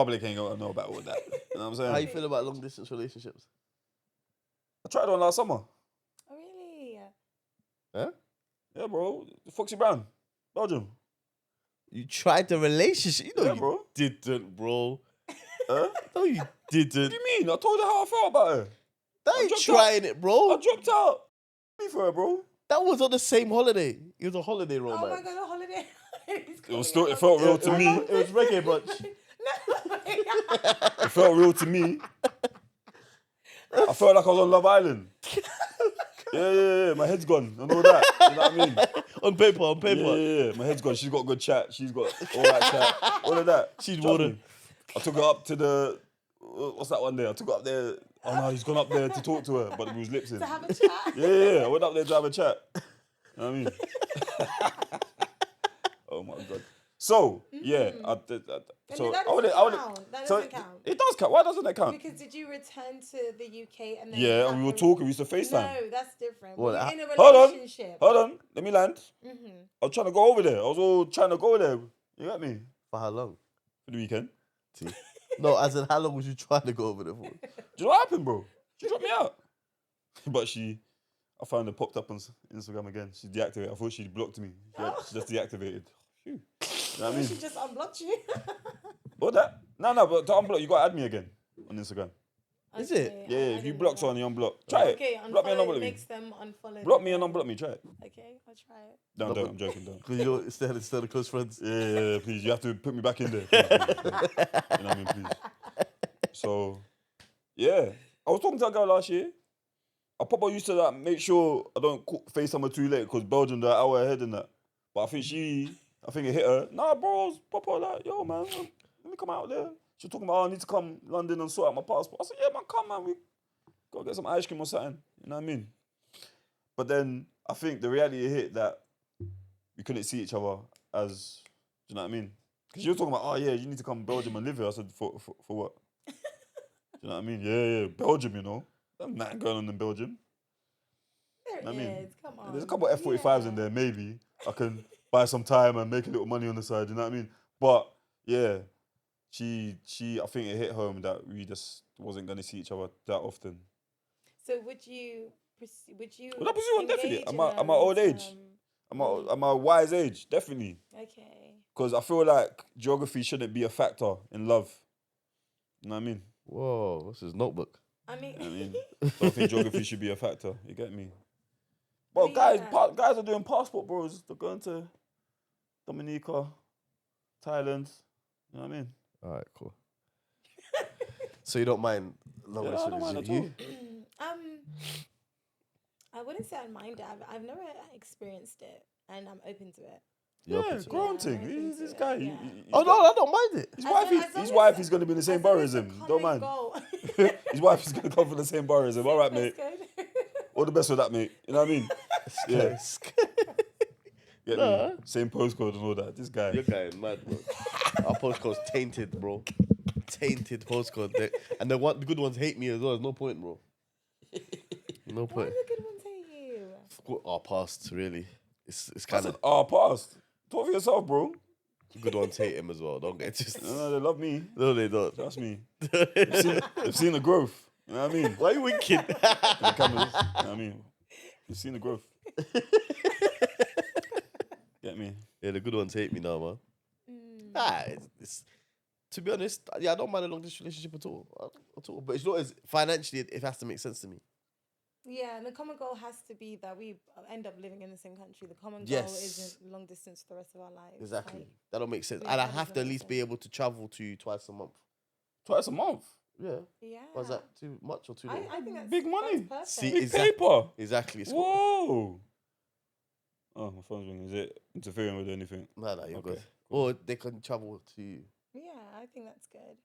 Public ain't gonna know about all that. You know what I'm saying? How you feel about long distance relationships? I tried one last summer. Oh, really? Huh? Yeah, bro. Foxy Brown, Belgium. You tried the relationship? You know Yeah, you bro. didn't, bro. Huh? No, you didn't. What do you mean? I told her how I felt about her. That I ain't dropped trying it, bro. I dropped out. Me for her, bro. That was on the same holiday. It was a holiday Oh romance. my god, a holiday. It felt real to me. It was reggae brunch. No. It felt real to me. I felt like I was on Love Island. Yeah. My head's gone and all that. You know what I mean? on paper. Yeah. My head's gone. She's got good chat. She's got all that chat. All of that. She's Trust water. me. I took her up to the... What's that one there? I took her up there. Oh no, he's gone up there to talk to her, but he was lip sync. To have a chat. Yeah. I went up there to have a chat. You know what I mean? Oh my God. So, yeah. So, that I would've- doesn't count. That so doesn't count. It does count. Why doesn't that count? Because did you return to the UK and then... Yeah, and we were talking. We used to FaceTime. No, that's different. Well, We're in a Hold on. relationship. Hold on. Let me land. I was trying to go over there. I was all trying to go there. You got me? For how long? For the weekend. See? No, as in how long was you trying to go over there for? Do you know what happened, bro? She dropped me out. But I found her popped up on Instagram again. She deactivated. I thought she blocked me. She just deactivated. Phew. You know what I mean? She just unblocked you. What that? No, but to unblock, you got to add me again on Instagram. Is it? Okay, Yeah, I if you didn't block know someone, that. you unblock. Try Okay, it. Block me and unfollow unblock me. makes them unfollow. Block me and unblock me. Try it. Okay, I'll try it. No, don't. I'm joking. Don't. Because you know, instead of close friends. Yeah, please. You have to put me back in there. Please. You know what I mean? Please. So, yeah. I was talking to a girl last year. I probably used to like, make sure I don't FaceTime her too late because Belgium, they're an hour ahead and that. But I think it hit her. Nah, bro, I was proper like, yo, man, let me come out there. She was talking about, I need to come London and sort out my passport. I said, yeah, man, come, man. We gotta get some ice cream or something. You know what I mean? But then I think the reality hit that we couldn't see each other as, do you know what I mean? Because you were talking about, oh, yeah, you need to come to Belgium and live here. I said, for what? Do you know what I mean? Yeah, Belgium, you know. There's nothing going on in Belgium. There I mean, is. Come on. There's a couple of F-45s in there, maybe. I can buy some time and make a little money on the side, you know what I mean? But, yeah, she I think it hit home that we just wasn't going to see each other that often. So would you pursue Would I pursue one? Definitely. engage At in my old a age. At my wise age, definitely. Okay. Because I feel like geography shouldn't be a factor in love. You know what I mean? Whoa, what's his notebook? I mean, I don't think geography should be a factor. You get me? Well, guys are doing passport bros. They're going to Dominica, Thailand. You know what I mean? All right, cool. So you don't mind long Yeah, I don't mind distance? at all. I wouldn't say I mind it. I've never experienced it, and I'm open to it. You're Yeah, open to it. grunting. I'm open He's to this it, guy. yeah. Oh no, I don't mind it. His wife is going to be in the same bar as him. Don't mind. His wife is going to come from the same bar as him. All right, mate. All the best with that, mate. You know what I mean? Yeah. Get me? Same postcode and all that. This guy. Your guy is mad, bro. Our postcode's tainted, bro. Tainted postcode. And the good ones hate me as well. There's no point, bro. No Why point. do the good ones hate you? Our past, really. It's I kind said, of past. Talk for yourself, bro. good ones hate him as well. Don't get just. No, they love me. No, they don't. Trust me. They've seen the growth. You know what I mean? Why are you winking? The cameras. You know what I mean? You've seen the growth. Get me? Yeah, the good ones hate me now, man. Nah, it's to be honest, yeah, I don't mind a long distance relationship at all. But it's not as financially, it has to make sense to me. Yeah, and the common goal has to be that we end up living in the same country. The common goal Yes. isn't long distance for the rest of our lives. Exactly. Like, That don't make sense. yeah, And I that have doesn't to at make least be sense. able to travel to you twice a month. Twice a month. Yeah. yeah. Was that too much or too little? I think that's Big money. That's See, perfect. Big Exactly. paper. Exactly. It's Whoa. Oh, my phone's ringing. Is it interfering with anything? Nah, you're Okay, good. Or they can travel to you. Yeah, I think that's good.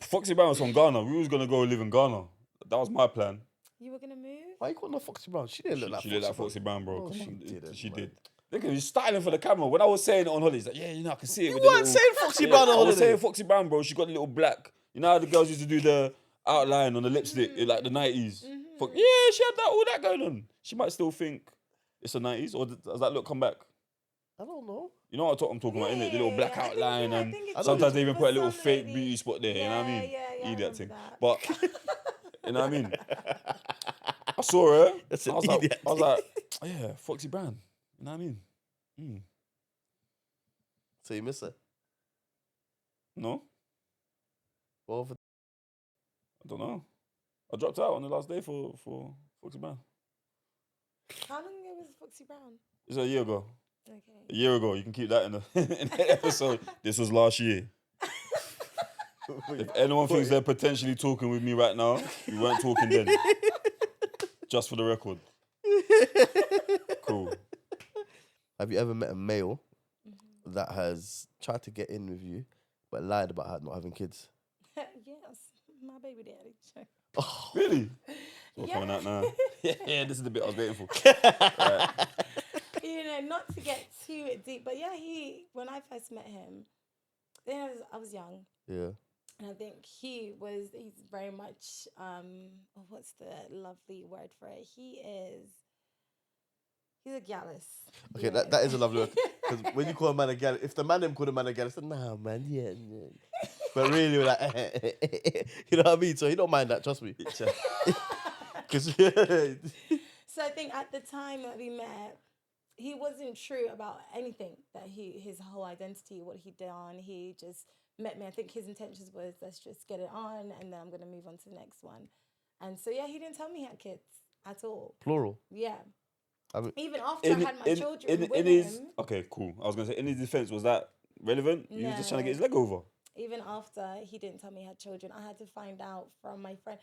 Foxy Brown was from Ghana. We was going to go live in Ghana. That was my plan. You were gonna move? Why you calling her Foxy Brown? She didn't look like She Foxy looked like Brown. Foxy Brown, bro. No, Come she on. didn't, She man. did. Look at he's styling for the camera. When I was saying it on holiday, he's like, yeah, you know, I can see it. You with the weren't little... saying Foxy Brown on I was holiday. saying Foxy Brown, bro. She got a little black. You know how the girls used to do the outline on the lipstick in like the 90s? Yeah, she had all that going on. She might still think it's the 90s, or does that look come back? I don't know. You know what I'm talking about, innit? The little black I think- outline, yeah, I and think it's sometimes they for even put a little some fake ladies. beauty spot there. You know what I mean? Yeah, You I do that remember thing. that. But you know what I mean? I saw her. That's I an was like, idiot. oh, yeah, Foxy Brown. You know what I mean? So you miss her? No, Well, for I don't know. I dropped out on the last day for Foxy Brown. How long ago was Foxy Brown? It's a year ago. A Okay. year ago. You can keep that in the, in the episode. This was last year. If anyone thinks they're potentially talking with me right now, we weren't talking then. Just for the record. Cool. Have you ever met a male that has tried to get in with you but lied about her not having kids? Yes, my baby daddy. Really? So we're Yeah. coming out now. Yeah, this is the bit I was waiting for. Right. You know, not to get too deep, but yeah, when I first met him, then I was young. Yeah. And I think he's very much, what's the lovely word for it? He's a gallus. Okay, that is a lovely word. Because when you call a man a gallus, if the man them called a man a gallus, nah, man, yeah. But really, we're like, you know what I mean? So he don't mind that, trust me. Because So I think at the time that we met, he wasn't true about anything that his whole identity, what he'd done. He just met me. I think his intentions was, let's just get it on and then I'm going to move on to the next one. And so, yeah, he didn't tell me he had kids at all. plural. Yeah. I mean, Even after I had my children with him. Okay, cool. I was going to say, in his defense, was that relevant? He was just trying to get his leg over. Even after he didn't tell me he had children, I had to find out from my friend.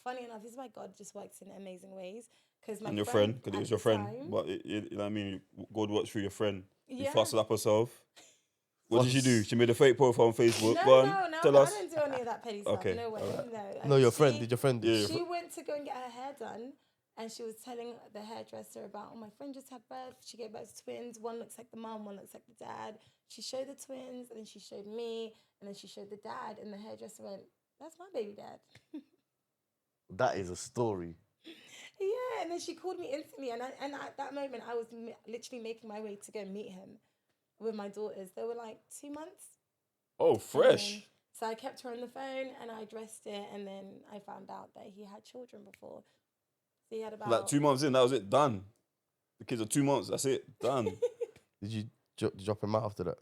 Funny enough, this is why God just works in amazing ways. And your friend, because it was your friend. But you know what I mean? God works through your friend. You fussed up herself. What did she do? She made a fake profile on Facebook. No, tell us. I didn't do any of that petty stuff. Okay, No way. alright. No. no, your friend. Did your friend do? Yeah, She went to go and get her hair done, and she was telling the hairdresser about, oh, my friend just had birth. She gave birth to twins. One looks like the mum, one looks like the dad. She showed the twins, and then she showed me, and then she showed the dad, and the hairdresser went, that's my baby dad. That is a story. Yeah, and then she called me instantly, and at that moment, I was literally making my way to go meet him with my daughters. They were like 2 months. Oh, fresh. So I kept her on the phone, and I addressed it, and then I found out that he had children before. So he had about... Like 2 months in, that was it, done. The kids are 2 months, that's it, done. Did you drop him out after that?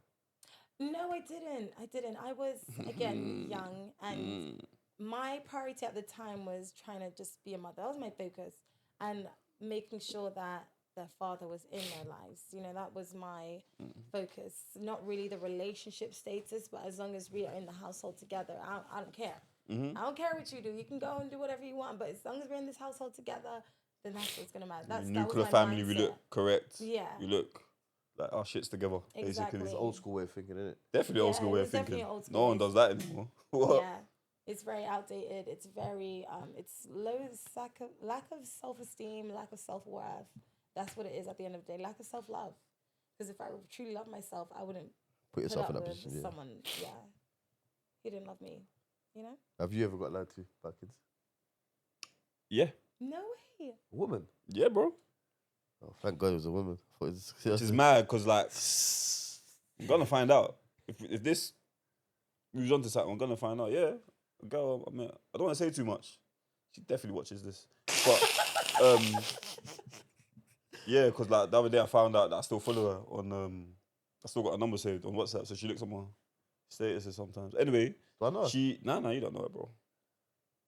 No, I didn't. I was, again, young, and my priority at the time was trying to just be a mother. That was my focus, and making sure that their father was in their lives. You know, that was my focus. Not really the relationship status, but as long as we are in the household together, I don't care. I don't care what you do. You can go and do whatever you want, but as long as we're in this household together, then that's what's going to matter. That Nuclear was my family, we mindset. look correct. Yeah. We look like our shit's together, Exactly. basically. It's old school way of thinking, isn't it? Definitely old Yeah, school way of it's definitely thinking. old school No way one of does that anymore. What? Yeah. It's very outdated. It's very, it's lack of self-esteem, lack of self-worth. That's what it is at the end of the day. Lack of self-love. Because if I truly love myself, I wouldn't Put yourself in up that with position. Yeah. someone. Yeah. He didn't love me. You know? Have you ever got lied to by kids? Yeah. No way. A woman? Yeah, bro. Oh, thank God it was a woman. I thought it was Which is mad, because, like, I'm going to find out. If this moves on to something, I'm going to find out. Yeah. A girl, I mean, I don't want to say too much. She definitely watches this. But, yeah, because, like, the other day I found out that I still follow her on, I still got a number saved on WhatsApp, so she looks at my statuses sometimes. Anyway, Do I know? you don't know her, bro.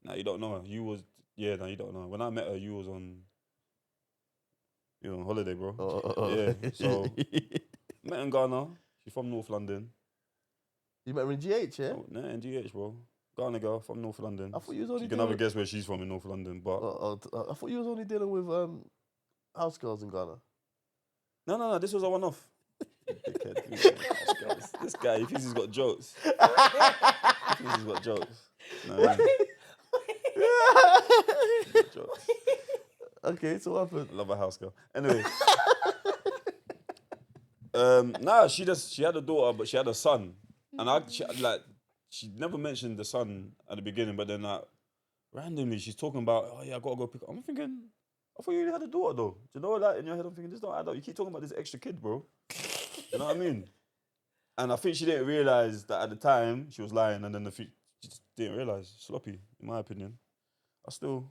Nah, you don't know her. You don't know her. When I met her, you was on holiday, bro. Yeah, so met her in Ghana. She's from North London. You met her in GH, yeah? Oh, nah, in GH, bro. Ghana girl from North London. I thought you was only You can have a guess where she's from in North London, but I thought you was only dealing with house girls in Ghana. no, this was a one-off. Dickhead. This guy, he thinks he's got jokes. No, jokes. Okay, so what happened? I love a house girl. Anyway. She had a daughter, but she had a son. And she never mentioned the son at the beginning, but then randomly she's talking about, oh yeah, I gotta go pick up. I'm thinking, I thought you had a daughter though. Do you know, like in your head I'm thinking, this don't add up. You keep talking about this extra kid, bro. You know what I mean? And I think she didn't realise that at the time she was lying, and then she just didn't realise. Sloppy, in my opinion. I still